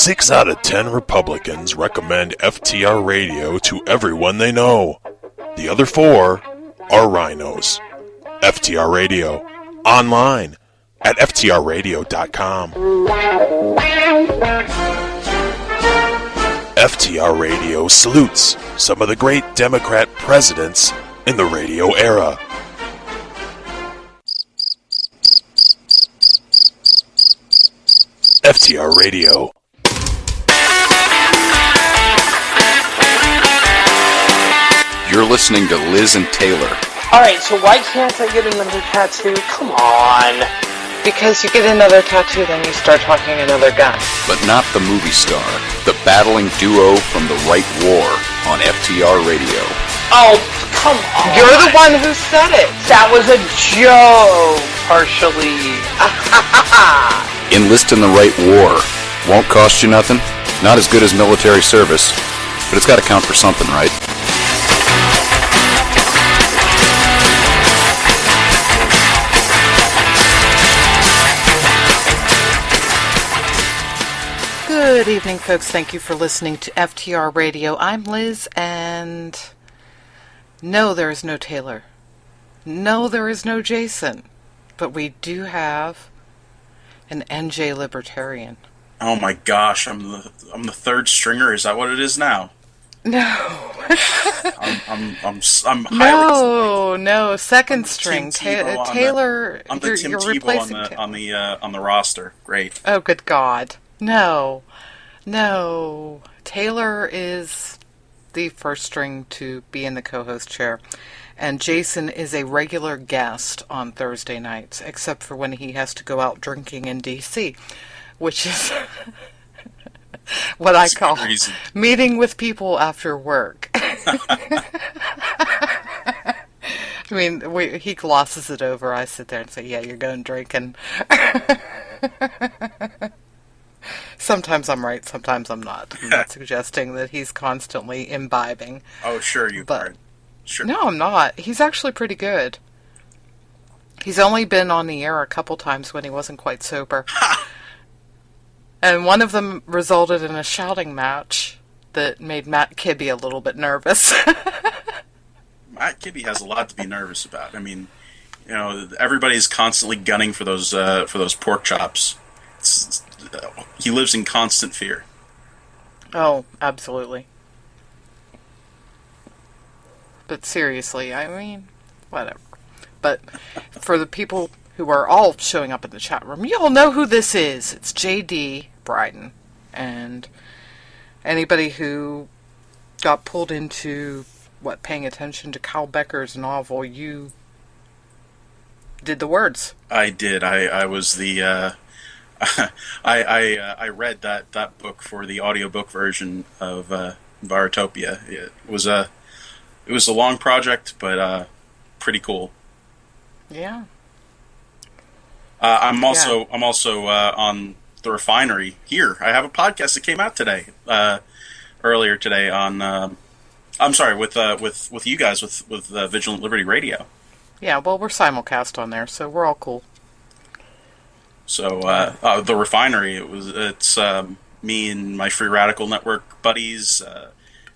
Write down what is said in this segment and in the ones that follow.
6 out of 10 Republicans recommend FTR Radio to everyone they know. The other 4 are rhinos. FTR Radio, online at FTRradio.com. FTR Radio salutes some of the great Democrat presidents in the radio era. FTR Radio. You're listening to Liz and Taylor. Alright, so why can't I get another tattoo? Come on. Because you get another tattoo, then you start talking another gun. But not the movie star, the battling duo from the right war on FTR Radio. Oh, come on. You're the one who said it. That was a joke, partially. Enlist in the right war. Won't cost you nothing. Not as good as military service, but it's got to count for something, right? Good evening, folks. Thank you for listening to FTR Radio. I'm Liz, and no, there is no Taylor. No, there is no Jason. But we do have an NJ Libertarian. Oh my gosh, I'm the third stringer. Is that what it is now? No. I'm highly no, second string. Taylor, I'm the Tim you're Tebow replacing on the roster. Great. Oh, good God. No. Taylor is the first string to be in the co-host chair. And Jason is a regular guest on Thursday nights, except for when he has to go out drinking in D.C., which is what I call meeting with people after work. I mean, he glosses it over. I sit there and say, yeah, you're going drinking. Sometimes I'm right, sometimes I'm not. I'm not suggesting that he's constantly imbibing. Oh, sure, you are. Sure. No, I'm not. He's actually pretty good. He's only been on the air a couple times when he wasn't quite sober. And one of them resulted in a shouting match that made Matt Kibbe a little bit nervous. Matt Kibbe has a lot to be nervous about. I mean, you know, everybody's constantly gunning for those pork chops. He lives in constant fear. Oh, absolutely. But seriously, I mean, whatever. But for the people who are all showing up in the chat room, you all know who this is. It's J.D. Bryden. And anybody who got pulled into, paying attention to Kyle Becker's novel, you did the words. I did. I was the... I read that book for the audiobook version of Virotopia. It was a long project, but pretty cool. Yeah. I'm also on The Refinery here. I have a podcast that came out today, earlier today on. I'm sorry, with you guys with Vigilant Liberty Radio. Yeah, well, we're simulcast on there, so we're all cool. So The Refinery, it's me and my Free Radical Network buddies,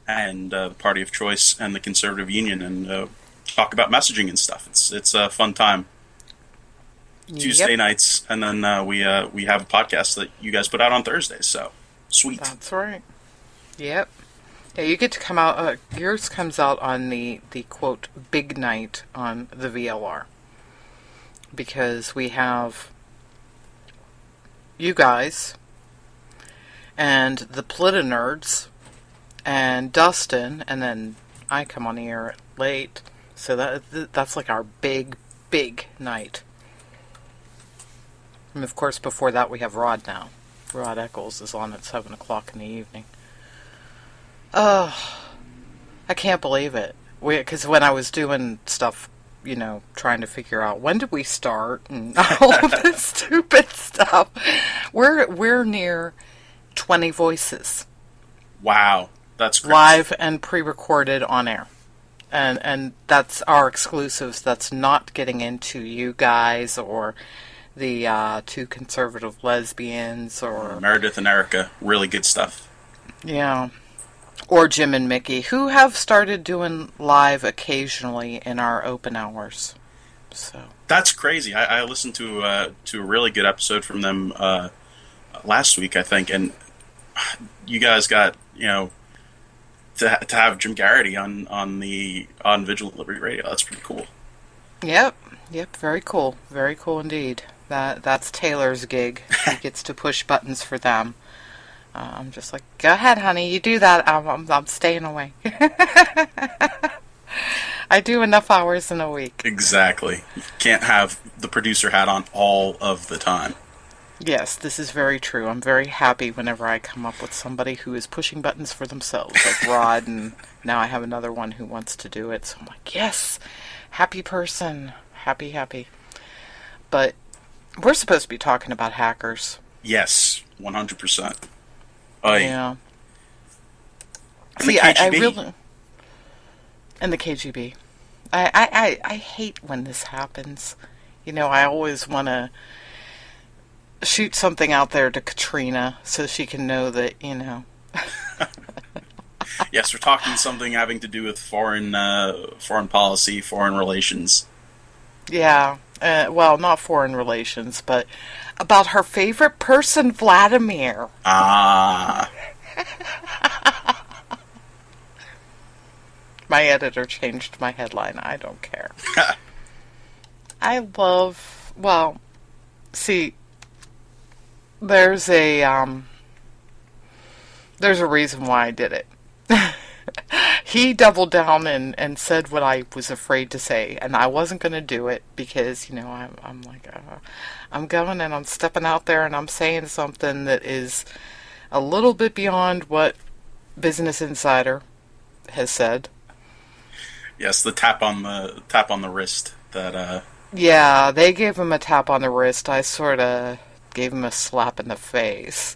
and the Party of Choice and the Conservative Union, and talk about messaging and stuff. It's a fun time. Tuesday nights, and then we have a podcast that you guys put out on Thursdays. So sweet. That's right. Yep. Yeah, you get to come out. Yours comes out on the quote big night on the VLR, because we have you guys and the Politi-Nerds and Dustin, and then I come on the air late. So that's like our big night. And of course, before that we have Rod now. Rod Eccles is on at 7 o'clock in the evening. Oh, I can't believe it. Because when I was doing stuff, you know, trying to figure out when did we start and all of this stupid stuff, we're near 20 voices. Wow, that's crazy. Live and pre-recorded on air. And that's our exclusives. That's not getting into you guys or the two conservative lesbians, or Meredith and Erica, really good stuff. yeah, or Jim and Mickey, who have started doing live occasionally in our open hours. So That's crazy. I listened to a really good episode from them last week, I think, and you guys got to have Jim Garrity on Vigilant Liberty Radio. That's pretty cool. Yep, very cool indeed. That's Taylor's gig. He gets to push buttons for them. I'm just like, go ahead, honey, you do that. I'm staying away. I do enough hours in a week. Exactly. You can't have the producer hat on all of the time. Yes, this is very true. I'm very happy whenever I come up with somebody who is pushing buttons for themselves, like Rod, and now I have another one who wants to do it. So I'm like, yes, happy person. Happy. But we're supposed to be talking about hackers. Yes, 100%. Yeah. And See, the KGB. I really... And the KGB. I hate when this happens. I always want to shoot something out there to Katrina so she can know that, Yes, we're talking something having to do with foreign policy, foreign relations. Yeah. Well, not foreign relations, but about her favorite person, Vladimir. Ah. My editor changed my headline. I don't care. There's a reason why I did it. He doubled down and said what I was afraid to say, and I wasn't going to do it because, I'm like, I'm going and I'm stepping out there and I'm saying something that is a little bit beyond what Business Insider has said. Yes, the tap on the wrist that. Yeah, they gave him a tap on the wrist. I sort of gave him a slap in the face.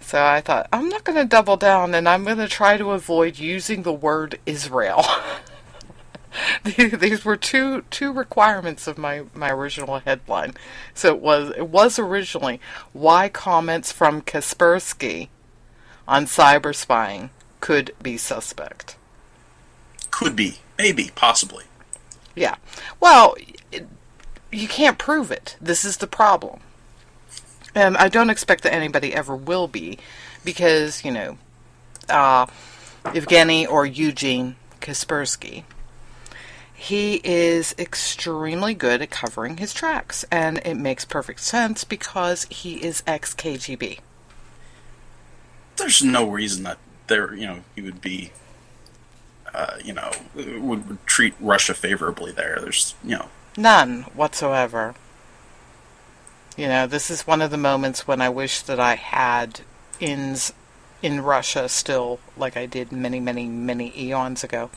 So I thought, I'm not going to double down, and I'm going to try to avoid using the word Israel. These were two requirements of my original headline. So it was originally, why comments from Kaspersky on cyber spying could be suspect. Could be. Maybe. Possibly. Yeah. Well, you can't prove it. This is the problem. And I don't expect that anybody ever will be, because, Evgeny or Eugene Kaspersky, he is extremely good at covering his tracks, and it makes perfect sense because he is ex-KGB. There's no reason that he would be, would treat Russia favorably there. There's, None whatsoever. This is one of the moments when I wish that I had ins in Russia still, like I did many, many, many eons ago,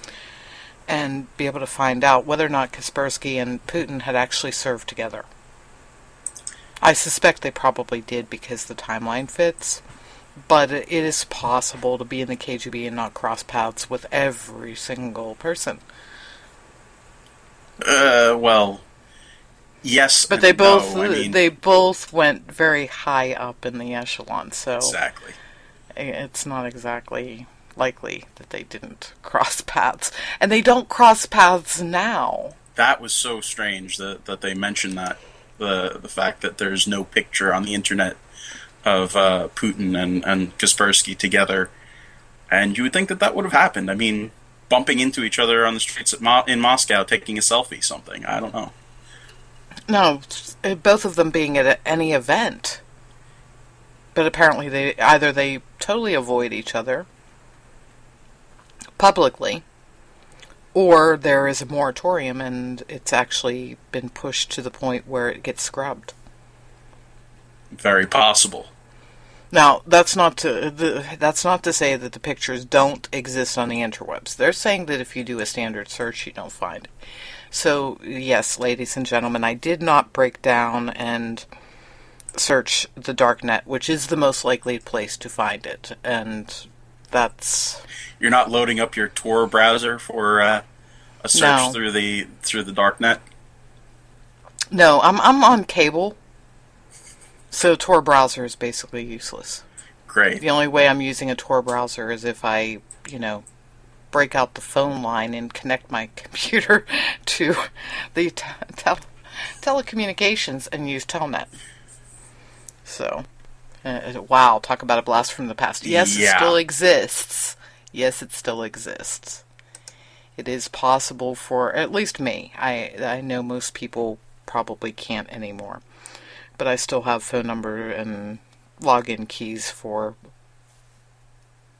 and be able to find out whether or not Kaspersky and Putin had actually served together. I suspect they probably did because the timeline fits, but it is possible to be in the KGB and not cross paths with every single person. Well... Yes, but they both went very high up in the echelon, so exactly. It's not exactly likely that they didn't cross paths, and they don't cross paths now. That was so strange that they mentioned that the fact that there's no picture on the internet of Putin and Kaspersky together, and you would think that would have happened. I mean, bumping into each other on the streets in Moscow, taking a selfie, something. I don't know. No, both of them being at any event. But apparently they totally avoid each other publicly, or there is a moratorium and it's actually been pushed to the point where it gets scrubbed. Very possible. Now, that's not to say that the pictures don't exist on the interwebs. They're saying that if you do a standard search, you don't find it. So, yes, ladies and gentlemen, I did not break down and search the darknet, which is the most likely place to find it, and that's... You're not loading up your Tor browser for a search No. through the darknet? No, I'm on cable, so Tor browser is basically useless. Great. The only way I'm using a Tor browser is if I, break out the phone line and connect my computer to the telecommunications and use Telnet. So, wow, talk about a blast from the past. Yes, Yeah. it still exists. Yes, it still exists. It is possible for at least me. I know most people probably can't anymore, but I still have phone number and login keys for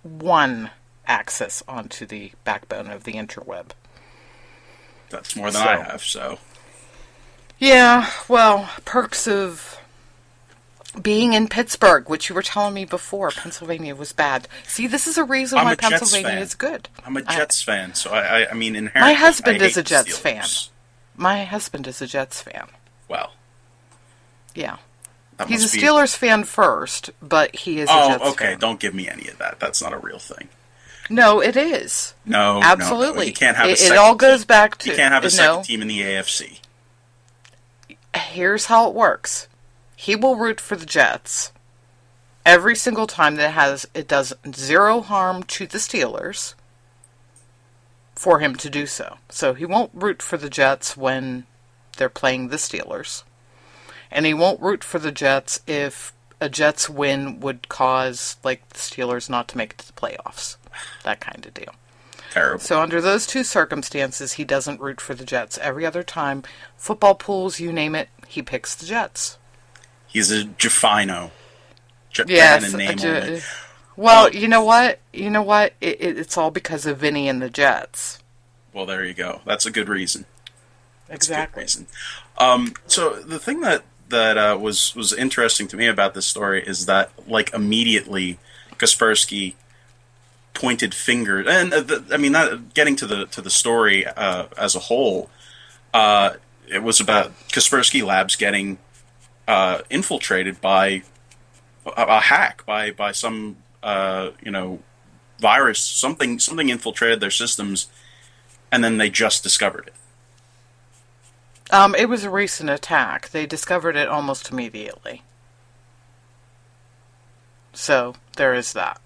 one access onto the backbone of the interweb. That's more than I have, so. Yeah, well, perks of being in Pittsburgh, which you were telling me before, Pennsylvania was bad. See, this is a reason I'm why a Jets Pennsylvania fan. is good. I'm a Jets fan, so I mean, inherently, My husband I is hate a Jets the fan. Steelers. My husband is a Jets fan. Well, Yeah. that He's a must be- Steelers fan first, but he is a Oh, Jets okay. fan. Don't give me any of that. That's not a real thing. No, it is. No, Absolutely. No. You can't have a It second all goes team. back to... You can't have a second no. team in the AFC. Here's how it works. He will root for the Jets every single time that it does zero harm to the Steelers for him to do so. So he won't root for the Jets when they're playing the Steelers. And he won't root for the Jets if a Jets win would cause, the Steelers not to make it to the playoffs. That kind of deal. Terrible. So under those two circumstances, he doesn't root for the Jets. Every other time, football pools, you name it, he picks the Jets. He's a Jafino. Yes. Fan and name only. Well, you know what? It's all because of Vinny and the Jets. Well, there you go. That's a good reason. That's Exactly. a good reason. So the thing that was interesting to me about this story is that, immediately, Kaspersky pointed fingers, and getting to the story as a whole, it was about Kaspersky Labs getting infiltrated by a hack, by some virus, something infiltrated their systems, and then they just discovered it. It was a recent attack. They discovered it almost immediately. So there is that.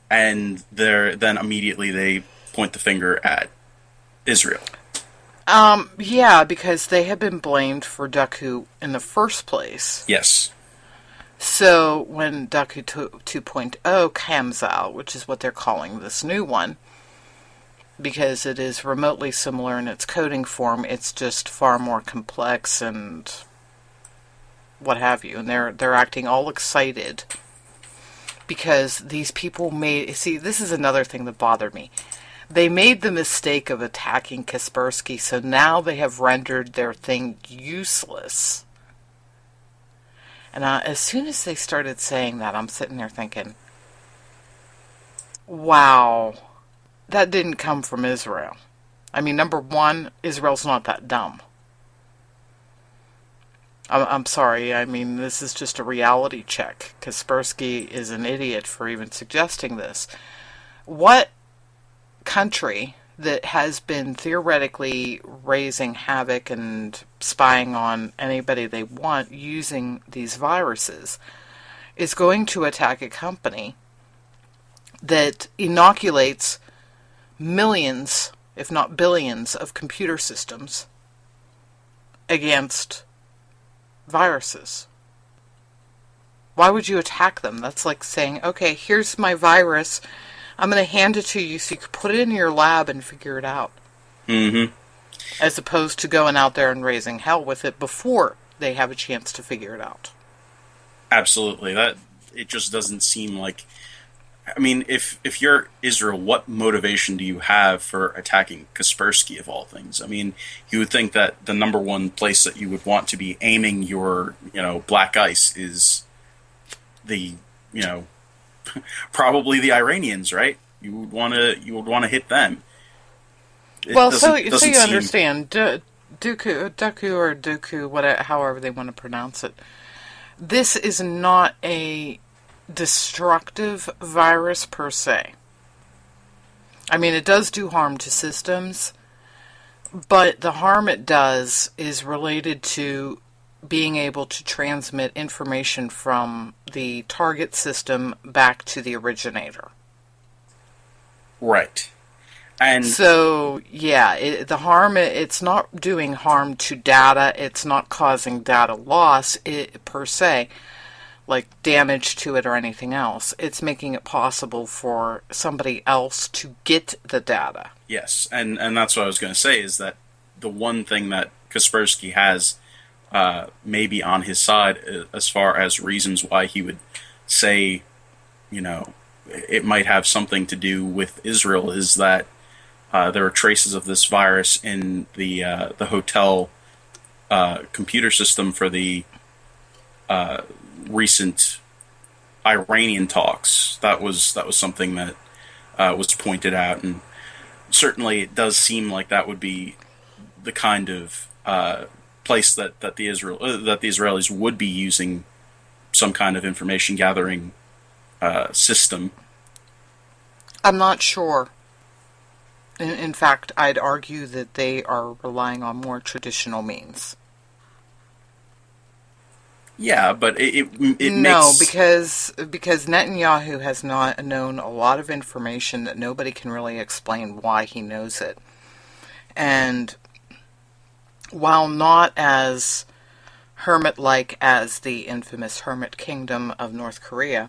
And then immediately they point the finger at Israel. Yeah, because they had been blamed for Daku in the first place. Yes. So when Daku 2.0 comes out, which is what they're calling this new one, because it is remotely similar in its coding form, it's just far more complex and what have you. And they're acting all excited because these people see, this is another thing that bothered me. They made the mistake of attacking Kaspersky, so now they have rendered their thing useless. And as soon as they started saying that, I'm sitting there thinking, wow, that didn't come from Israel. I mean, number one, Israel's not that dumb. I'm sorry, I mean, this is just a reality check. Kaspersky is an idiot for even suggesting this. What country that has been theoretically raising havoc and spying on anybody they want using these viruses is going to attack a company that inoculates millions, if not billions, of computer systems against viruses? Why would you attack them? That's like saying, okay, here's my virus. I'm going to hand it to you so you can put it in your lab and figure it out. Mm-hmm. As opposed to going out there and raising hell with it before they have a chance to figure it out. Absolutely. It just doesn't seem like... I mean, if you're Israel, what motivation do you have for attacking Kaspersky, of all things? I mean, you would think that the number one place that you would want to be aiming your, black ice is the, probably the Iranians, right? You would want to hit them. So you understand, Duku, whatever, however they want to pronounce it. This is not a destructive virus per se. I mean, it does do harm to systems, But the harm it does is related to being able to transmit information from the target system back to the originator. Right. And So, yeah, the harm, it's not doing harm to data, it's not causing data loss per se, like damage to it or anything else. It's making it possible for somebody else to get the data. yes, and that's what I was going to say, is that the one thing that Kaspersky has maybe on his side as far as reasons why he would say, it might have something to do with Israel is that there are traces of this virus in the hotel computer system for the recent Iranian talks. That was something that was pointed out, and certainly it does seem like that would be the kind of place that the Israelis would be using some kind of information gathering system. I'm not sure. In fact, I'd argue that they are relying on more traditional means. Yeah, but it No, makes... because Netanyahu has not known a lot of information that nobody can really explain why he knows it. And while not as hermit-like as the infamous Hermit Kingdom of North Korea,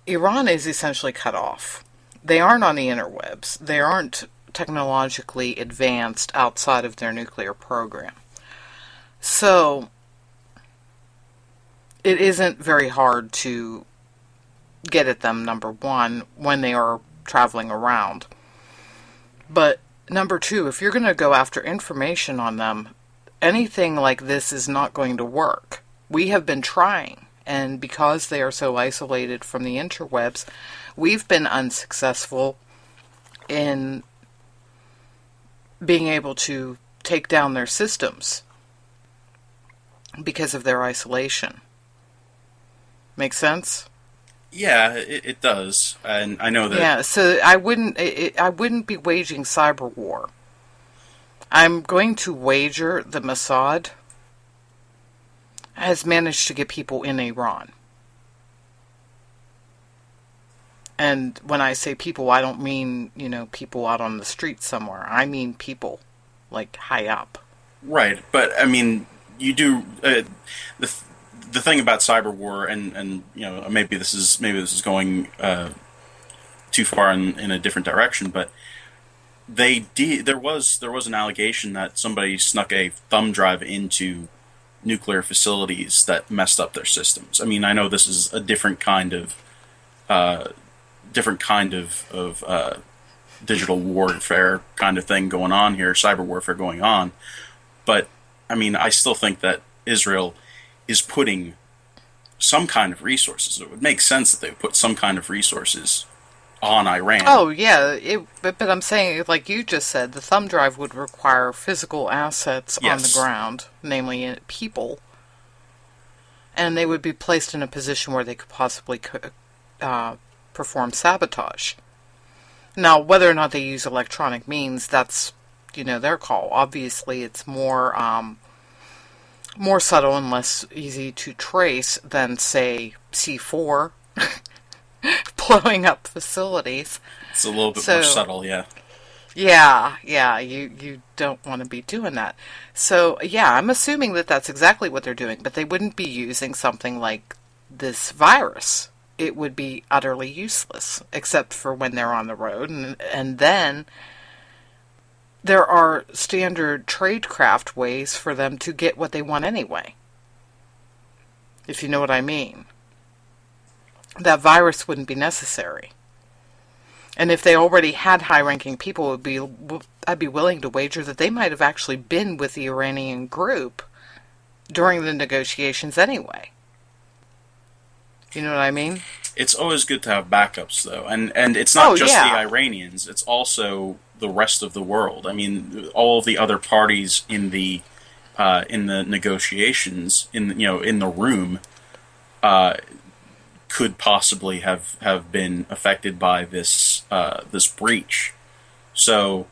Iran is essentially cut off. They aren't on the interwebs. They aren't technologically advanced outside of their nuclear program. So it isn't very hard to get at them, number one, when they are traveling around. But number two, if you're going to go after information on them, anything like this is not going to work. We have been trying, and because they are so isolated from the interwebs, we've been unsuccessful in being able to take down their systems because of their isolation. Make sense? Yeah, it does, and I know that. Yeah, so I wouldn't be waging cyber war. I'm going to wager the Mossad has managed to get people in Iran. And when I say people, I don't mean, people out on the street somewhere. I mean people, like, high up. Right, but I mean, you do the thing about cyber war, and maybe this is going too far in a different direction, but there was an allegation that somebody snuck a thumb drive into nuclear facilities that messed up their systems. I mean, I know this is a different kind of digital warfare kind of thing going on here, cyber warfare going on. But I mean, I still think that Israel is putting some kind of resources. It would make sense that they would put some kind of resources on Iran. Oh, yeah, but I'm saying, like you just said, the thumb drive would require physical assets on the ground, namely people, and they would be placed in a position where they could possibly perform sabotage. Now, whether or not they use electronic means, that's, their call. Obviously, it's more subtle and less easy to trace than, say, C4 blowing up facilities. It's a little bit more subtle, yeah. Yeah, you don't want to be doing that. So, yeah, I'm assuming that that's exactly what they're doing, but they wouldn't be using something like this virus. It would be utterly useless, except for when they're on the road, and then there are standard tradecraft ways for them to get what they want anyway. If you know what I mean. That virus wouldn't be necessary. And if they already had high-ranking people, I'd be willing to wager that they might have actually been with the Iranian group during the negotiations anyway. You know what I mean? It's always good to have backups, though. And it's not just the Iranians, it's also the rest of the world. I mean, all the other parties in the negotiations, in the room, could possibly have been affected by this breach. So,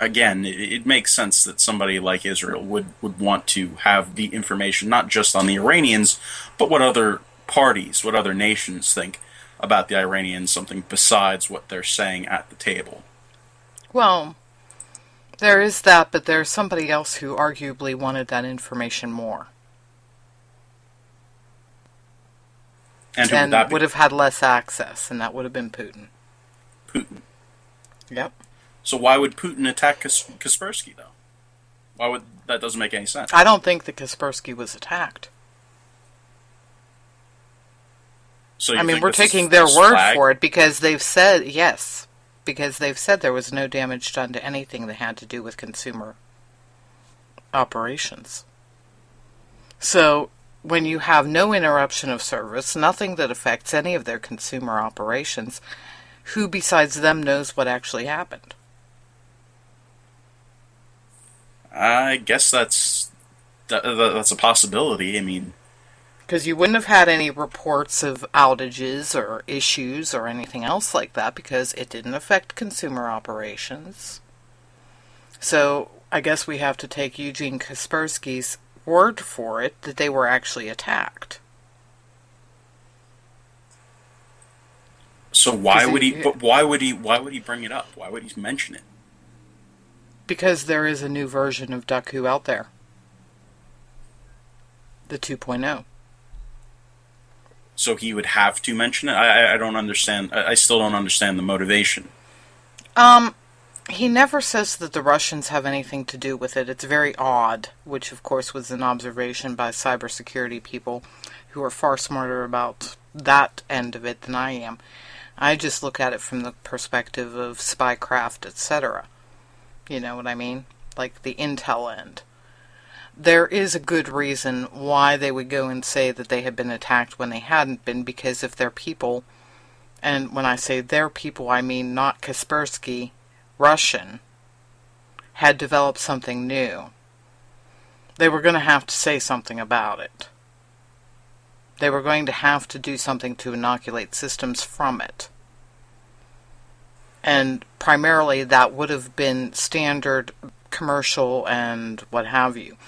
again, it makes sense that somebody like Israel would want to have the information, not just on the Iranians, but what other parties, what other nations think about the Iranians, something besides what they're saying at the table. Well, there is that, but there's somebody else who arguably wanted that information more. And who would that be? Would have had less access, and that would have been Putin. Putin. Yep. So why would Putin attack Kaspersky, though? Why would that? Doesn't make any sense. I don't think that Kaspersky was attacked. So I mean, we're taking their word for it because they've said, yes, because they've said there was no damage done to anything that had to do with consumer operations. So, when you have no interruption of service, nothing that affects any of their consumer operations, who besides them knows what actually happened? I guess that's a possibility. I mean, because you wouldn't have had any reports of outages or issues or anything else like that because it didn't affect consumer operations. So I guess we have to take Eugene Kaspersky's word for it that they were actually attacked. So why would he? But why would he bring it up? Why would he mention it? Because there is a new version of Duck.Hu out there, the 2.0. So he would have to mention it? I don't understand. I still don't understand the motivation. He never says that the Russians have anything to do with it. It's very odd, which of course was an observation by cybersecurity people who are far smarter about that end of it than I am. I just look at it from the perspective of spycraft, etc. You know what I mean? Like the intel end. There is a good reason why they would go and say that they had been attacked when they hadn't been, because if their people, and when I say their people, I mean not Kaspersky, Russian, had developed something new, they were going to have to say something about it. They were going to have to do something to inoculate systems from it. And primarily that would have been standard commercial and what have you.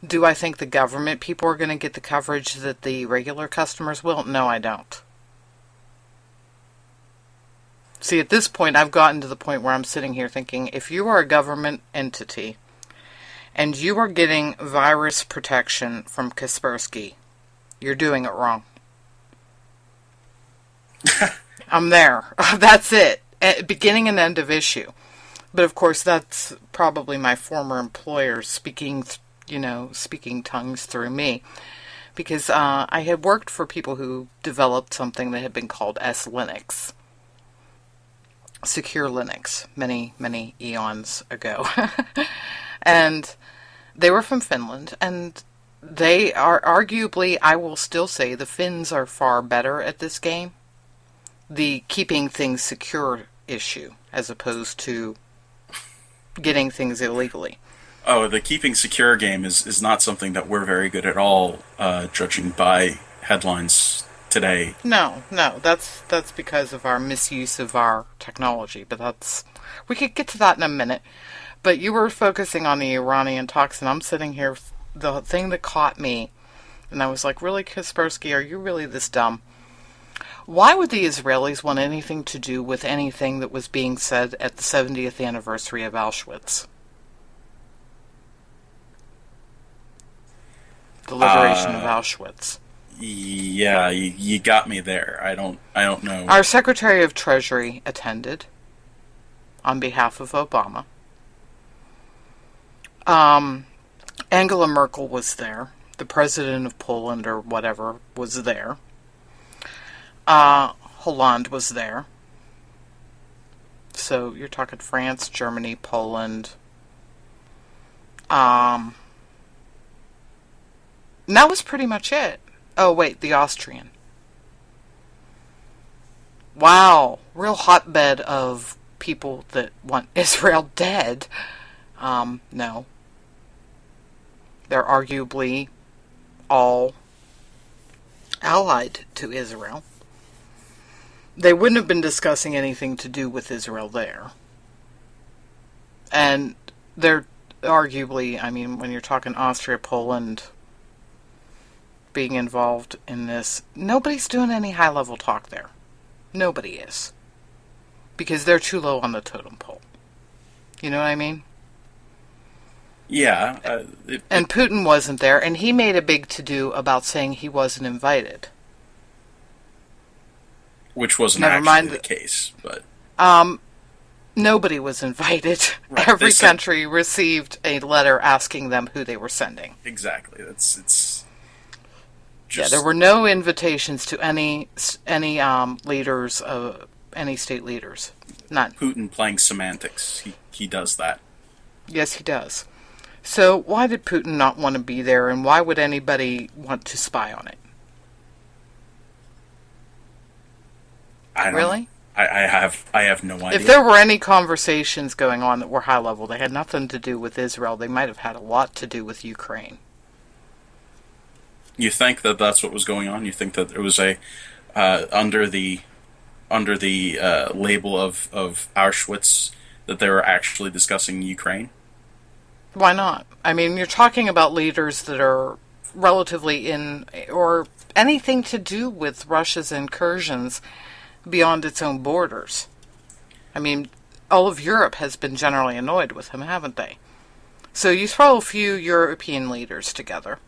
Do I think the government people are going to get the coverage that the regular customers will? No, I don't. See, at this point, I've gotten to the point where I'm sitting here thinking, if you are a government entity and you are getting virus protection from Kaspersky, you're doing it wrong. I'm there. That's it. Beginning and end of issue. But of course, that's probably my former employer speaking tongues through me. Because I had worked for people who developed something that had been called S-Linux. Secure Linux, many, many eons ago. And they were from Finland, and they are arguably, I will still say, the Finns are far better at this game. The keeping things secure issue, as opposed to getting things illegally. Oh, the keeping secure game is not something that we're very good at all, judging by headlines today. No, that's because of our misuse of our technology, but we could get to that in a minute. But you were focusing on the Iranian talks, and I'm sitting here, the thing that caught me, and I was like, really, Kaspersky, are you really this dumb? Why would the Israelis want anything to do with anything that was being said at the 70th anniversary of Auschwitz? The liberation of Auschwitz. Yeah, you got me there. I don't know. Our Secretary of Treasury attended on behalf of Obama. Angela Merkel was there. The president of Poland or whatever was there. Hollande was there. So you're talking France, Germany, Poland. And that was pretty much it. Oh, wait, the Austrian. Wow, real hotbed of people that want Israel dead. No. They're arguably all allied to Israel. They wouldn't have been discussing anything to do with Israel there. And they're arguably, I mean, when you're talking Austria, Poland being involved in this, nobody's doing any high-level talk there. Nobody is. Because they're too low on the totem pole. You know what I mean? Yeah. And Putin wasn't there, and he made a big to-do about saying he wasn't invited. Which wasn't Never actually mind the case, but... Nobody was invited. Right, Every they said- country received a letter asking them who they were sending. Exactly. It's Yeah, just... there were no invitations to any leaders of any state leaders. None. Putin playing semantics. He does that. Yes, he does. So why did Putin not want to be there, and why would anybody want to spy on it? I don't Really? know. I have no idea. If there were any conversations going on that were high level, they had nothing to do with Israel. They might have had a lot to do with Ukraine. You think that that's what was going on? You think that it was a under the label of Auschwitz that they were actually discussing Ukraine? Why not? I mean, you're talking about leaders that are relatively in, or anything to do with Russia's incursions beyond its own borders. I mean, all of Europe has been generally annoyed with him, haven't they? So you throw a few European leaders together.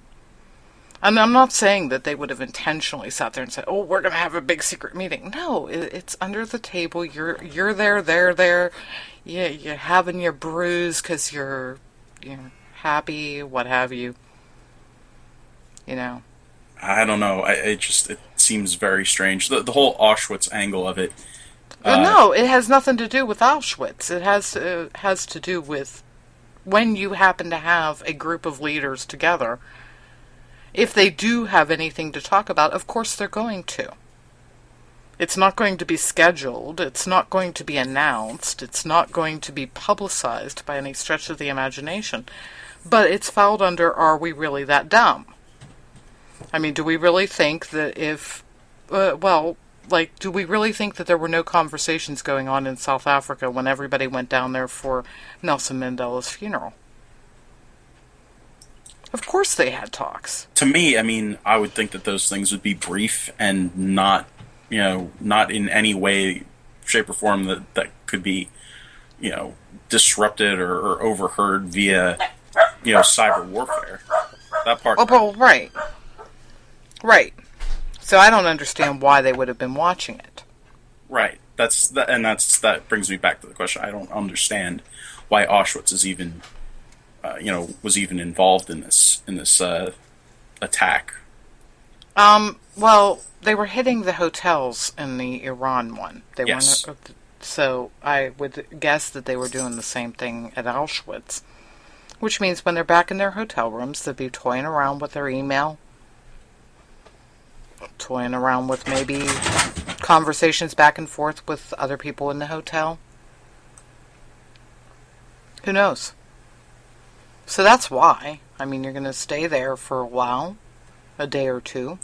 And I'm not saying that they would have intentionally sat there and said, "Oh, we're going to have a big secret meeting." No, it's under the table. You're there, they're there. Yeah, you're having your brews because you're happy, what have you. You know. I don't know. It seems very strange. The whole Auschwitz angle of it. No, it has nothing to do with Auschwitz. It has to do with when you happen to have a group of leaders together. If they do have anything to talk about, of course they're going to. It's not going to be scheduled. It's not going to be announced. It's not going to be publicized by any stretch of the imagination. But it's filed under, are we really that dumb? I mean, do we really think that do we really think that there were no conversations going on in South Africa when everybody went down there for Nelson Mandela's funeral? Of course they had talks. To me, I mean, I would think that those things would be brief and not in any way, shape, or form that could be, disrupted or overheard via, cyber warfare. That part. Oh, well, right. Right. So I don't understand why they would have been watching it. Right. That brings me back to the question. I don't understand why Auschwitz is even, was even involved in this attack. Well, they were hitting the hotels in the Iran one. Yes. So I would guess that they were doing the same thing at Auschwitz. Which means when they're back in their hotel rooms, they'll be toying around with their email, toying around with maybe conversations back and forth with other people in the hotel. Who knows? So that's why. I mean, you're going to stay there for a while, a day or two.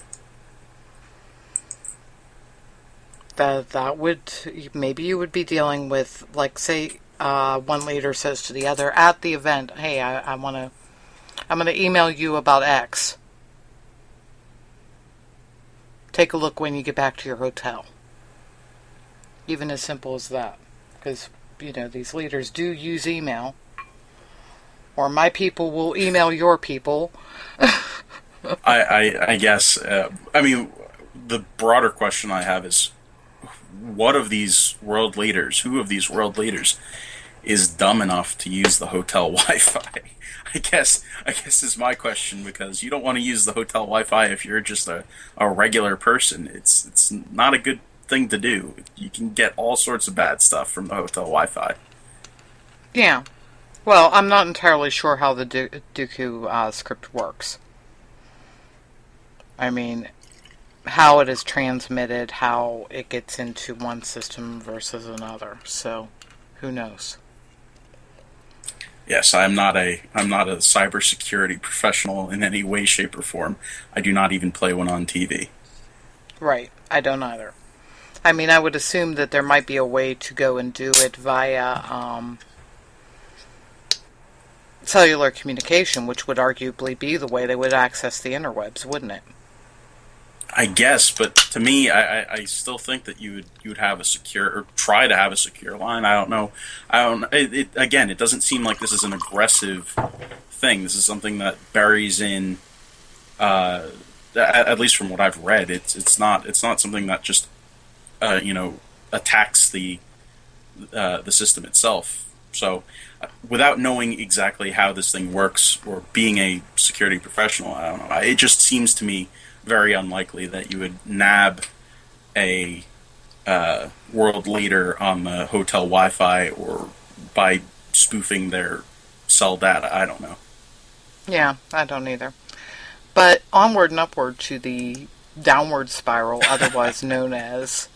That would, maybe you would be dealing with, like, say, one leader says to the other at the event, "Hey, I'm going to email you about X. Take a look when you get back to your hotel." Even as simple as that. Because, these leaders do use email. Or my people will email your people. I guess. I mean, the broader question I have is, who of these world leaders is dumb enough to use the hotel Wi-Fi? I guess is my question, because you don't want to use the hotel Wi-Fi if you're just a regular person. It's not a good thing to do. You can get all sorts of bad stuff from the hotel Wi-Fi. Yeah. Well, I'm not entirely sure how the Dooku script works. I mean, how it is transmitted, how it gets into one system versus another. So, who knows? Yes, I'm not a cybersecurity professional in any way, shape, or form. I do not even play one on TV. Right. I don't either. I mean, I would assume that there might be a way to go and do it via cellular communication, which would arguably be the way they would access the interwebs, wouldn't it? I guess, but to me, I still think that you would have a secure, or try to have a secure line. I don't know. Again, it doesn't seem like this is an aggressive thing. This is something that buries in. At least from what I've read, it's not something that just attacks the system itself. So, without knowing exactly how this thing works or being a security professional, I don't know. It just seems to me very unlikely that you would nab a world leader on the hotel Wi-Fi or by spoofing their cell data. I don't know. Yeah, I don't either. But onward and upward to the downward spiral, otherwise known as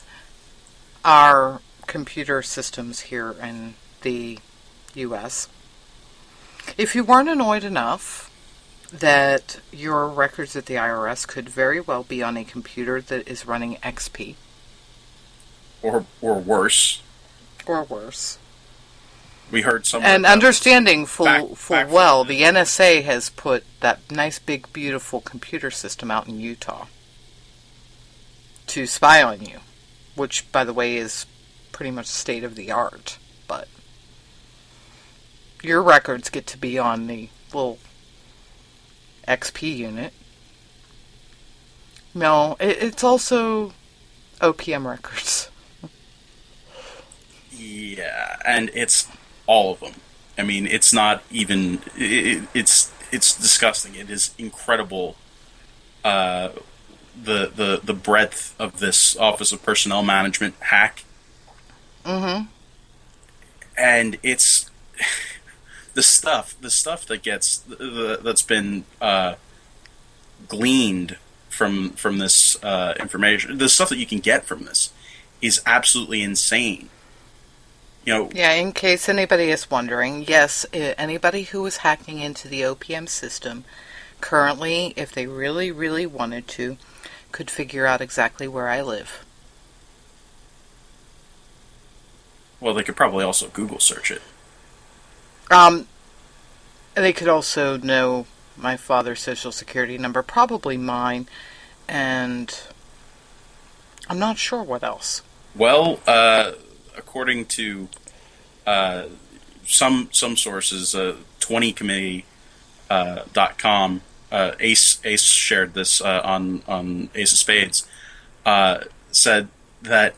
our computer systems here in the U.S. If you weren't annoyed enough that your records at the IRS could very well be on a computer that is running XP. Or worse. Or worse. We heard some. And understanding full back well, the NSA has put that nice, big, beautiful computer system out in Utah to spy on you, which, by the way, is pretty much state of the art. But your records get to be on the little XP unit. No, it's also OPM records. Yeah, and it's all of them. I mean, it's not even. It's disgusting. It is incredible. The breadth of this Office of Personnel Management hack. Mm-hmm. And it's the stuff that gets that's been gleaned from this information. The stuff that you can get from this is absolutely insane. Yeah, in case anybody is wondering, yes, anybody who is hacking into the OPM system currently, if they really, really wanted to, could figure out exactly where I live. Well, they could probably also Google search it. They could also know my father's social security number, probably mine, and I'm not sure what else. Well, according to some sources, 20committee.com, Ace shared this on Ace of Spades, said that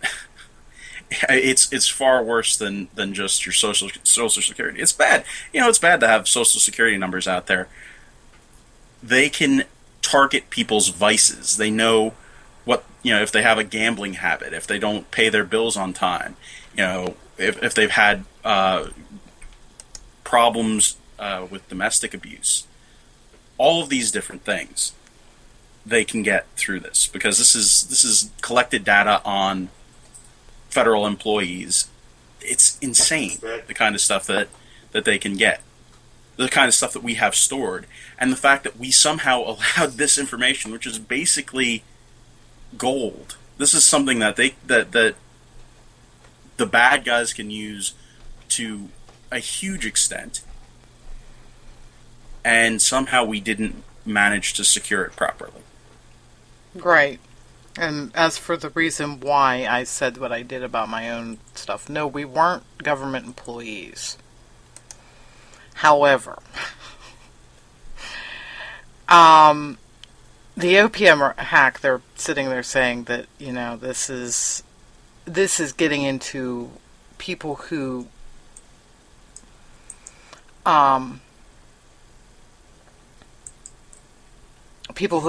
it's far worse than just your social security. It's bad. It's bad to have social security numbers out there. They can target people's vices. They know what, if they have a gambling habit, if they don't pay their bills on time, if they've had problems with domestic abuse, all of these different things they can get through this, because this is collected data on federal employees. It's insane, the kind of stuff that they can get, the kind of stuff that we have stored, and the fact that we somehow allowed this information, which is basically gold. This is something that that the bad guys can use to a huge extent, and somehow we didn't manage to secure it properly. Right. And as for the reason why I said what I did about my own stuff, no, we weren't government employees. However, the OPM hack, they're sitting there saying that, this is getting into people who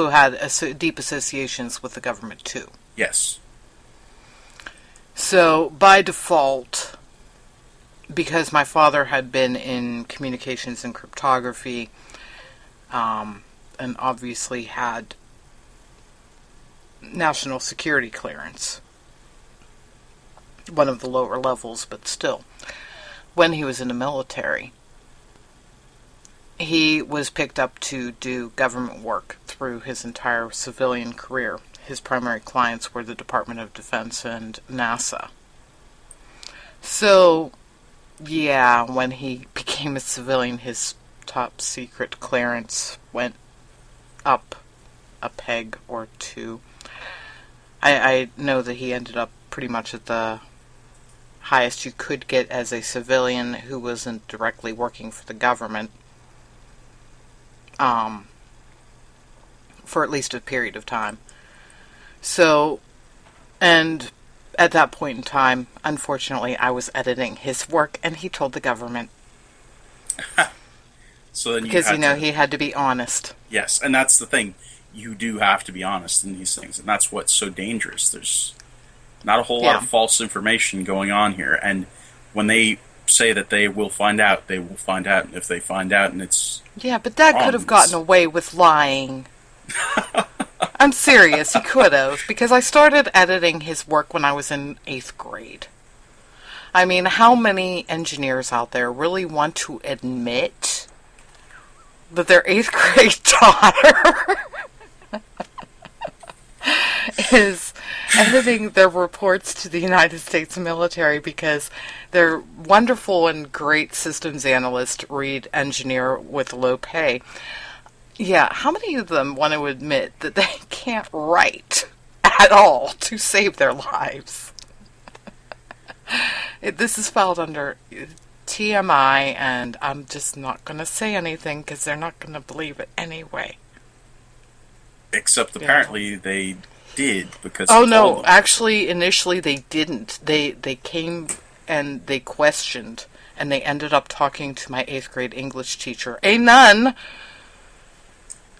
had deep associations with the government too. Yes. So by default, because my father had been in communications and cryptography, and obviously had national security clearance, one of the lower levels, but still, when he was in the military, he was picked up to do government work through his entire civilian career. His primary clients were the Department of Defense and NASA. So, yeah, when he became a civilian, his top secret clearance went up a peg or two. I know that he ended up pretty much at the highest you could get as a civilian who wasn't directly working for the government, for at least a period of time. So, and at that point in time, unfortunately, I was editing his work, and he told the government. So then because, he had to be honest. Yes, and that's the thing. You do have to be honest in these things, and that's what's so dangerous. There's not a whole lot of false information going on here, and when they say that they will find out, they will find out, and if they find out and it's... Yeah, but Dad could have gotten away with lying. I'm serious, he could have, because I started editing his work when I was in 8th grade. I mean, how many engineers out there really want to admit that their 8th grade daughter is editing their reports to the United States military because their wonderful and great systems analyst read engineer with low pay? Yeah, how many of them want to admit that they can't write at all to save their lives? This is filed under TMI, and I'm just not going to say anything because they're not going to believe it anyway. Except apparently they did, because... Oh no, actually initially they didn't. They came and they questioned, and they ended up talking to my 8th grade English teacher, a nun.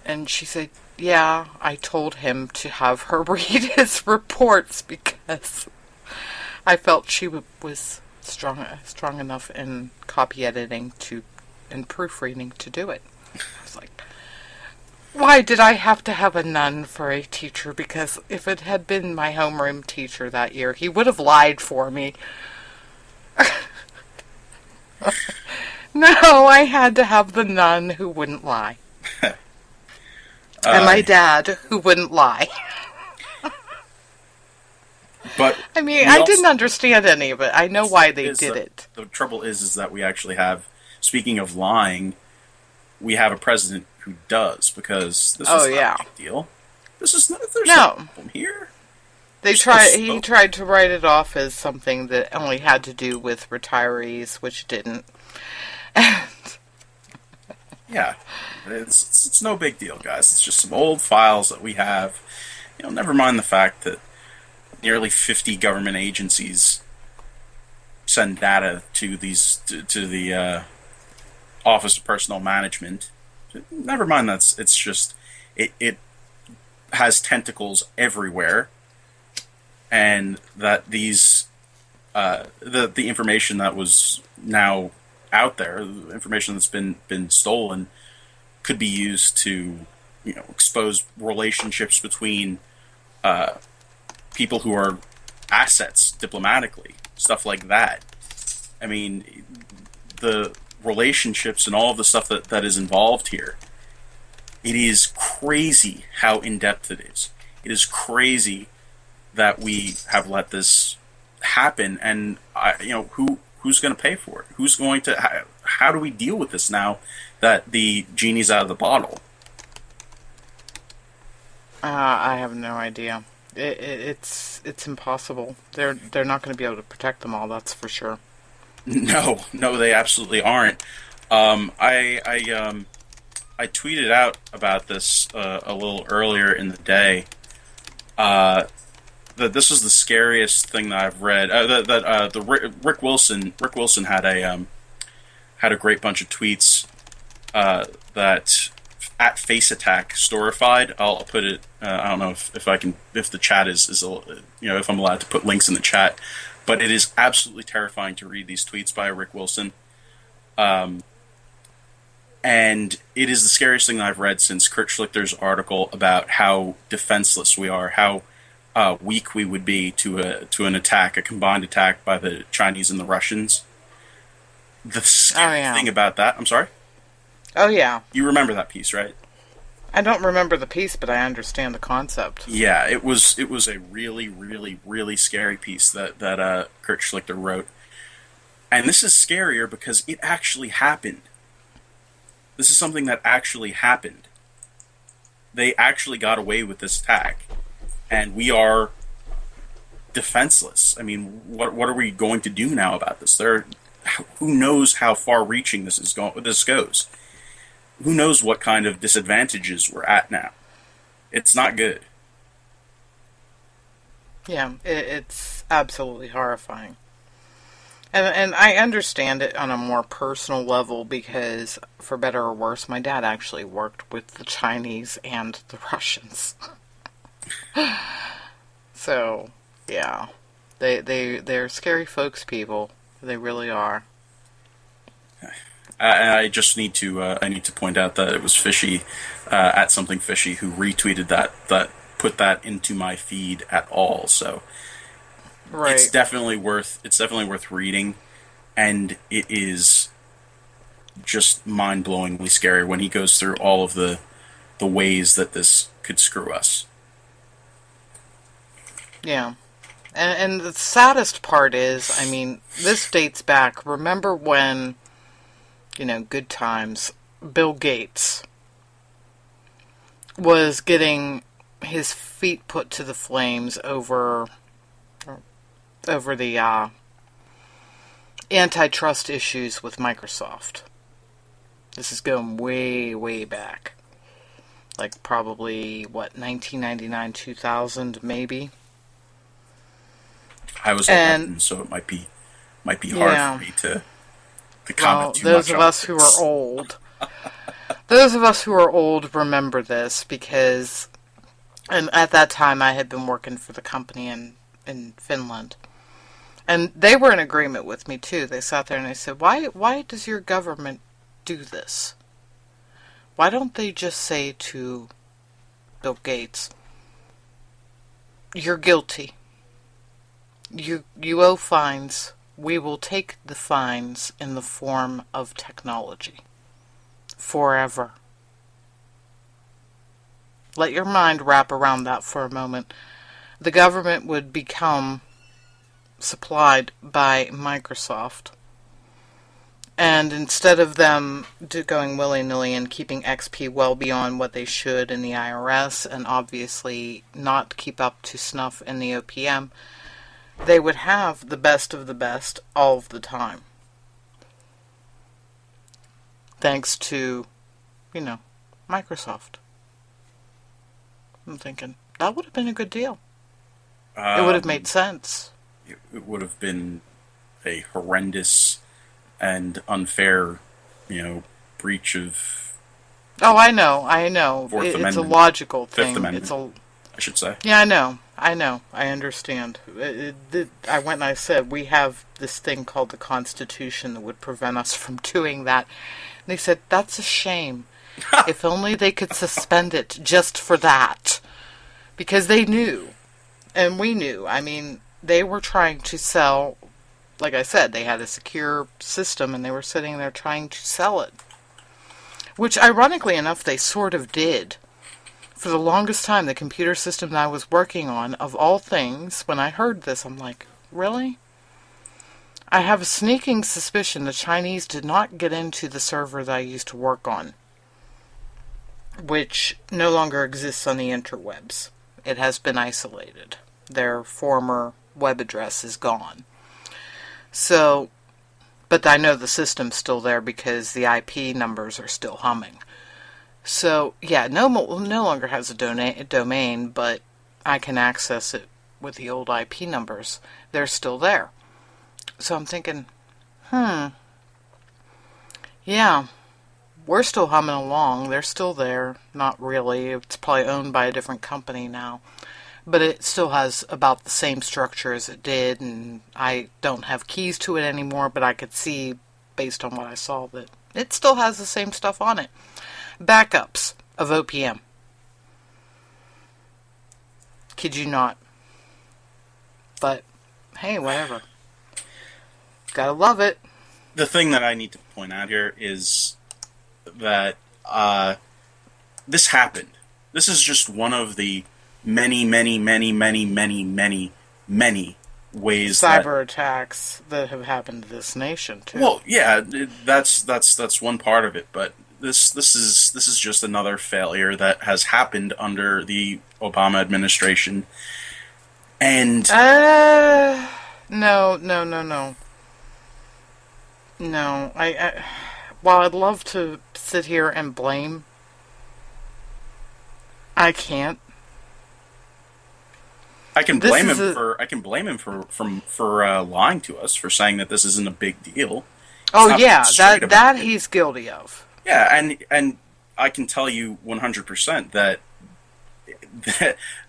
And she said, yeah, I told him to have her read his reports because I felt she was strong enough in copy editing and proofreading to do it. I was like, why did I have to have a nun for a teacher? Because if it had been my homeroom teacher that year, he would have lied for me. No, I had to have the nun who wouldn't lie. And my dad, who wouldn't lie. But I mean, I didn't understand any of it. I know why they did it. The trouble is that we actually have, speaking of lying, we have a president who does, because this is not a big deal. There's no problem here. He tried to write it off as something that only had to do with retirees, which didn't. Yeah, it's no big deal, guys. It's just some old files that we have. Never mind the fact that nearly 50 government agencies send data to the Office of Personnel Management. Never mind that it's just it has tentacles everywhere, and that these the information that was now out there, the information that's been stolen, could be used to expose relationships between people who are assets diplomatically, stuff like that. I mean, the relationships and all of the stuff that is involved here, it is crazy how in-depth it is. It is crazy that we have let this happen, and who's going to pay for it? Who's going to... How do we deal with this now that the genie's out of the bottle? I have no idea. It's impossible. They're not going to be able to protect them all, that's for sure. No, they absolutely aren't. I tweeted out about this a little earlier in the day. That this is the scariest thing that I've read. Rick Wilson had a great bunch of tweets that at Face Attack Storified. I'll put it. I don't know if the chat is if I'm allowed to put links in the chat, but it is absolutely terrifying to read these tweets by Rick Wilson. And it is the scariest thing that I've read since Kurt Schlichter's article about how defenseless we are, how weak we would be to an attack, a combined attack by the Chinese and the Russians. The scary thing about that... I'm sorry? Oh, yeah. You remember that piece, right? I don't remember the piece, but I understand the concept. Yeah, it was a really, really, really scary piece that Kurt Schlichter wrote. And this is scarier because it actually happened. This is something that actually happened. They actually got away with this attack, and we are defenseless. I mean, what are we going to do now about this? Who knows how far-reaching this goes? Who knows what kind of disadvantages we're at now? It's not good. Yeah, it's absolutely horrifying. And I understand it on a more personal level because, for better or worse, my dad actually worked with the Chinese and the Russians. So, yeah. They're scary folks, people. They really are. I just need to point out that it was Fishy, at Something Fishy, who retweeted that put that into my feed at all. So right. It's definitely worth reading, and it is just mind-blowingly scary when he goes through all of the ways that this could screw us. Yeah. And the saddest part is, I mean, this dates back. Remember when, good times, Bill Gates was getting his feet put to the flames over the antitrust issues with Microsoft. This is going way, way back. Like probably, 1999, 2000, maybe? I was 11, so it might be hard for me to comment too much. Those of us who are old, remember this because, and at that time I had been working for the company in Finland, and they were in agreement with me too. They sat there and they said, "Why does your government do this? Why don't they just say to Bill Gates, you're guilty. You owe fines. We will take the fines in the form of technology. Forever." Let your mind wrap around that for a moment. The government would become supplied by Microsoft. And instead of them going willy-nilly and keeping XP well beyond what they should in the IRS, and obviously not keep up to snuff in the OPM, they would have the best of the best all of the time. Thanks to, Microsoft. I'm thinking, that would have been a good deal. It would have made sense. It would have been a horrendous and unfair, breach of... Oh, I know. It's Amendment. A logical thing. Fifth Amendment, I should say. Yeah, I know. I understand. I went and I said, we have this thing called the Constitution that would prevent us from doing that. And they said, that's a shame. If only they could suspend it just for that. Because they knew. And we knew. I mean, they were trying to sell, like I said, they had a secure system and they were sitting there trying to sell it. Which, ironically enough, they sort of did. For the longest time, the computer system that I was working on, of all things, when I heard this, I'm like, really? I have a sneaking suspicion the Chinese did not get into the server that I used to work on, which no longer exists on the interwebs. It has been isolated. Their former web address is gone. So, but I know the system's still there because the IP numbers are still humming. So, yeah, no longer has a domain, but I can access it with the old IP numbers. They're still there. So I'm thinking, yeah, we're still humming along. They're still there. Not really. It's probably owned by a different company now. But it still has about the same structure as it did, and I don't have keys to it anymore, but I could see, based on what I saw, that it still has the same stuff on it. Backups of OPM. Kid you not. But, hey, whatever. Gotta love it. The thing that I need to point out here is that this happened. This is just one of the many ways cyber attacks that have happened to this nation too. Well, yeah, that's one part of it, but this is just another failure that has happened under the Obama administration. And no. No, while I'd love to sit here and blame, I can't. I can blame him for lying to us, for saying that this isn't a big deal. Oh yeah, that he's guilty of. Yeah, and I can tell you 100% that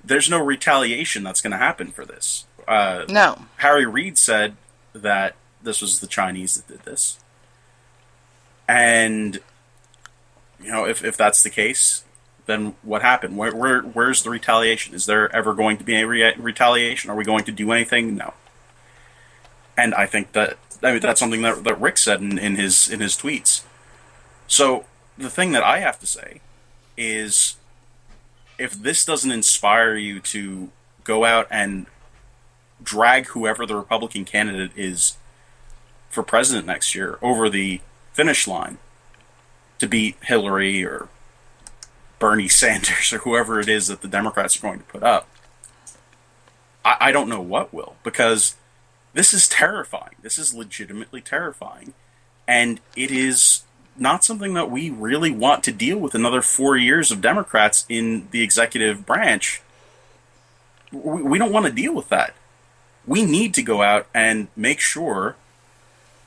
there's no retaliation that's going to happen for this. No. Harry Reid said that this was the Chinese that did this. And, if that's the case, then what happened? Where's the retaliation? Is there ever going to be a retaliation? Are we going to do anything? No. And I think that's something that Rick said in his tweets. So the thing that I have to say is, if this doesn't inspire you to go out and drag whoever the Republican candidate is for president next year over the finish line to beat Hillary or Bernie Sanders or whoever it is that the Democrats are going to put up, I don't know what will, because this is terrifying. This is legitimately terrifying. And it is not something that we really want to deal with another 4 years of Democrats in the executive branch. We don't want to deal with that. We need to go out and make sure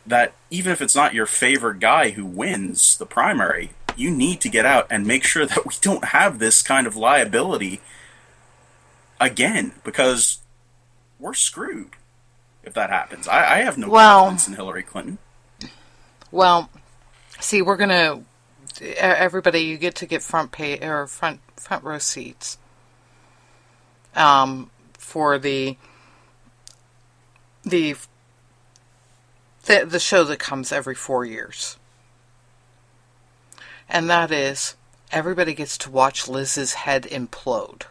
that even if it's not your favorite guy who wins the primary, you need to get out and make sure that we don't have this kind of liability again, because we're screwed if that happens. I have no confidence in Hillary Clinton. Well, see, we're gonna, everybody, you get to get front row seats for the show that comes every 4 years. And that is, everybody gets to watch Liz's head implode.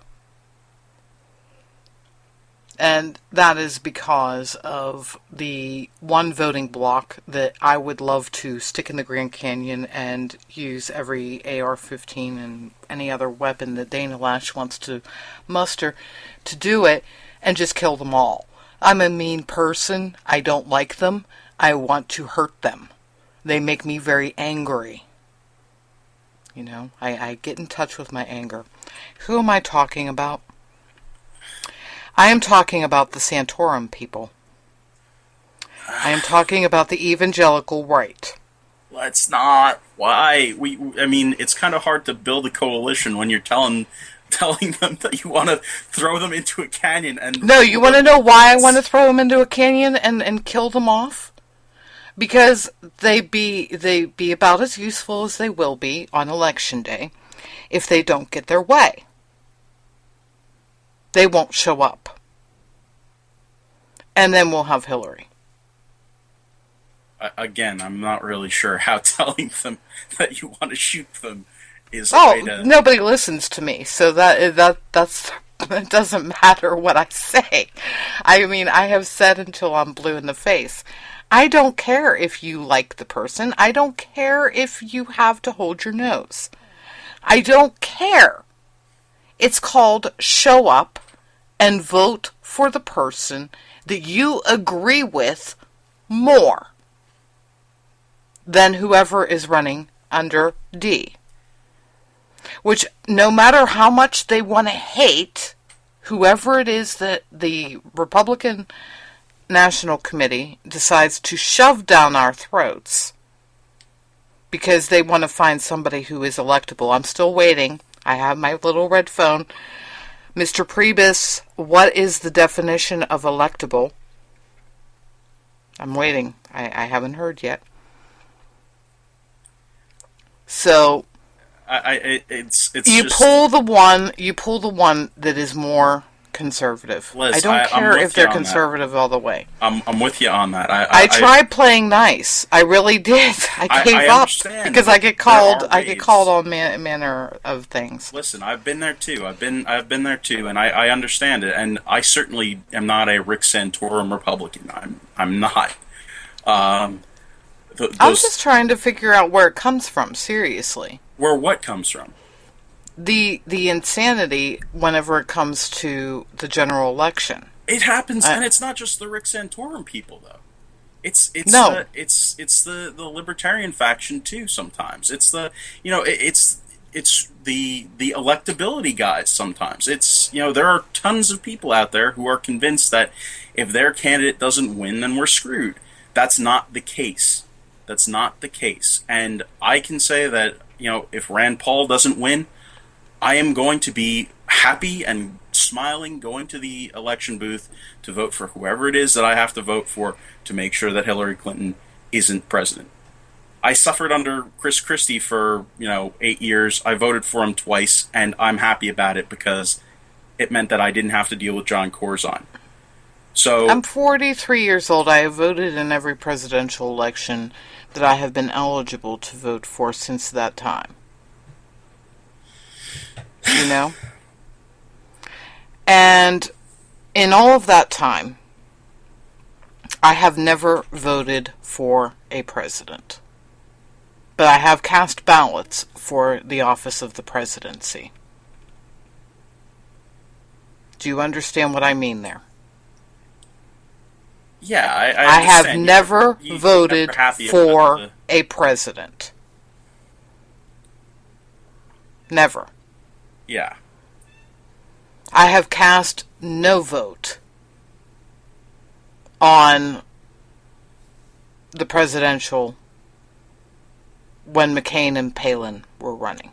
And that is because of the one voting block that I would love to stick in the Grand Canyon and use every AR-15 and any other weapon that Dana Loesch wants to muster to do it, and just kill them all. I'm a mean person. I don't like them. I want to hurt them. They make me very angry. I get in touch with my anger. Who am I talking about? I am talking about the Santorum people. I am talking about the evangelical right. Let's not. Why? I mean, it's kind of hard to build a coalition when you're telling them that you want to throw them into a canyon. And no, you want to know why I want to throw them into a canyon and kill them off? Because they be about as useful as they will be on election day if they don't get their way. They won't show up. And then we'll have Hillary. Again, I'm not really sure how telling them that you want to shoot them is a way to... Nobody listens to me, so that's it doesn't matter what I say. I mean, I have said until I'm blue in the face. I don't care if you like the person. I don't care if you have to hold your nose. I don't care. It's called show up and vote for the person that you agree with more than whoever is running under D. Which, no matter how much they want to hate whoever it is that the Republican National Committee decides to shove down our throats because they want to find somebody who is electable. I'm still waiting. I have my little red phone. Mr. Priebus, what is the definition of electable? I'm waiting. I haven't heard yet. So it's you just... pull the one that is more conservative. Liz, I don't care if they're conservative all the way. I'm with you on that. I tried playing nice. I really did. I gave up because I get called. I get called all manner of things. Listen, I've been there too. I've been there too, and I understand it. And I certainly am not a Rick Santorum Republican. I'm not. I'm just trying to figure out where it comes from, seriously. Where what comes from? The insanity whenever it comes to the general election. It happens, and it's not just the Rick Santorum people, though. It's the libertarian faction too. Sometimes it's the electability guys. Sometimes it's there are tons of people out there who are convinced that if their candidate doesn't win, then we're screwed. That's not the case. That's not the case. And I can say that if Rand Paul doesn't win, I am going to be happy and smiling going to the election booth to vote for whoever it is that I have to vote for to make sure that Hillary Clinton isn't president. I suffered under Chris Christie for 8 years. I voted for him twice, and I'm happy about it because it meant that I didn't have to deal with John Corzine. So I'm 43 years old. I have voted in every presidential election that I have been eligible to vote for since that time. And in all of that time, I have never voted for a president. But I have cast ballots for the office of the presidency. Do you understand what I mean there? Yeah, I have never voted for a president. Never. Yeah. I have cast no vote on the presidential when McCain and Palin were running.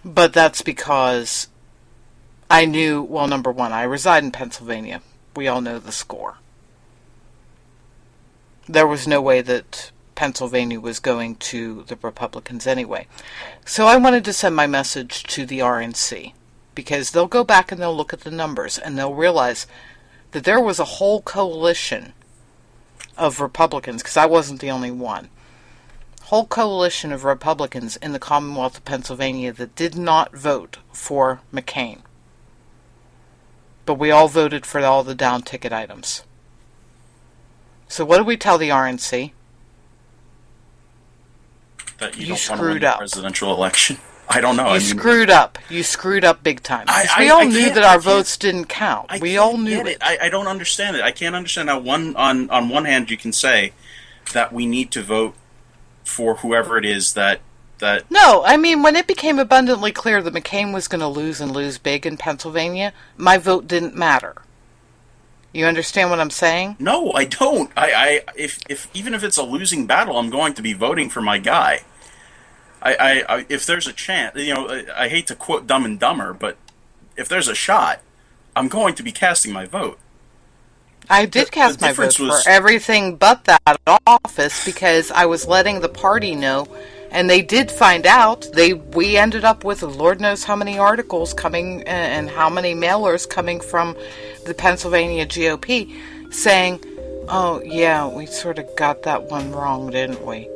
But that's because I knew, well, number one, I reside in Pennsylvania. We all know the score. There was no way that Pennsylvania was going to the Republicans anyway. So I wanted to send my message to the RNC, because they'll go back and they'll look at the numbers and they'll realize that there was a whole coalition of Republicans, because I wasn't the only one, whole coalition of Republicans in the Commonwealth of Pennsylvania that did not vote for McCain. But we all voted for all the down ticket items. So what do we tell the RNC? That you You don't want to screwed win the up. presidential election. I don't know. You screwed up. You screwed up big time. We all knew that our votes didn't count. We all knew it. I don't understand it. I can't understand how on one hand you can say that we need to vote for whoever it is that. No, I mean, when it became abundantly clear that McCain was going to lose and lose big in Pennsylvania, my vote didn't matter. You understand what I'm saying? No, I don't. If even if it's a losing battle, I'm going to be voting for my guy. If there's a chance, I hate to quote Dumb and Dumber, but if there's a shot, I'm going to be casting my vote. I did cast my vote for everything but that office because I was letting the party know, and they did find out. We ended up with Lord knows how many articles coming and how many mailers coming from the Pennsylvania GOP saying, "Oh yeah, we sort of got that one wrong, didn't we?"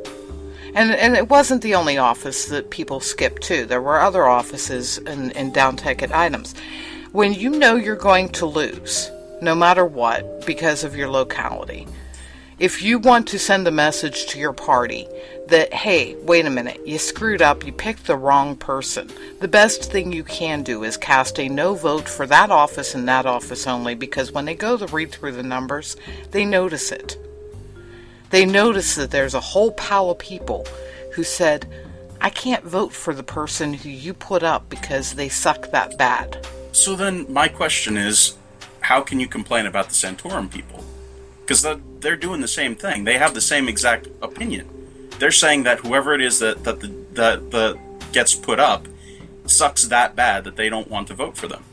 And it wasn't the only office that people skipped too. There were other offices and down ticket items. When you know you're going to lose, no matter what, because of your locality, if you want to send a message to your party that, hey, wait a minute, you screwed up, you picked the wrong person, the best thing you can do is cast a no vote for that office and that office only, because when they go to read through the numbers, they notice it. They notice that there's a whole pile of people who said, I can't vote for the person who you put up because they suck that bad. So then my question is, how can you complain about the Santorum people? Because they're doing the same thing. They have the same exact opinion. They're saying that whoever it is that gets put up sucks that bad that they don't want to vote for them.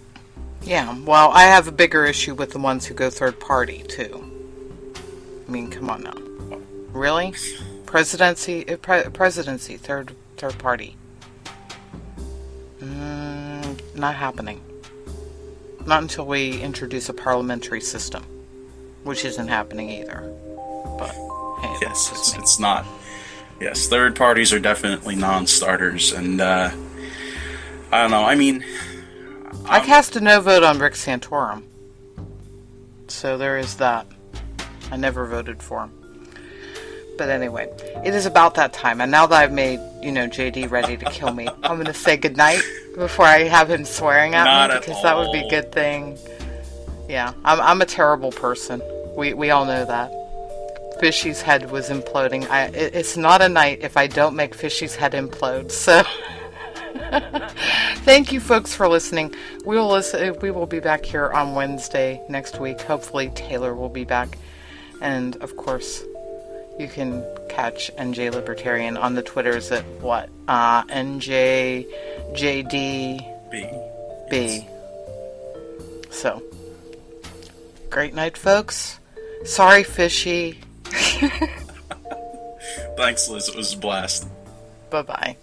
Yeah, well, I have a bigger issue with the ones who go third party, too. I mean, come on now. Really? Presidency, third party. Not happening. Not until we introduce a parliamentary system, which isn't happening either. But hey, yes, it's not. Yes, third parties are definitely non-starters, and I don't know. I mean, I cast a no vote on Rick Santorum, so there is that. I never voted for him. But anyway, it is about that time. And now that I've made, JD ready to kill me, I'm going to say goodnight before I have him swearing at me, because that would be a good thing. Yeah, I'm a terrible person. We all know that. Fishy's head was imploding. It's not a night if I don't make Fishy's head implode. So, thank you, folks, for listening. We will be back here on Wednesday next week. Hopefully, Taylor will be back, and of course, you can catch NJ Libertarian on the Twitters at what? NJJDB. So, great night, folks. Sorry, Fishy. Thanks, Liz. It was a blast. Bye-bye.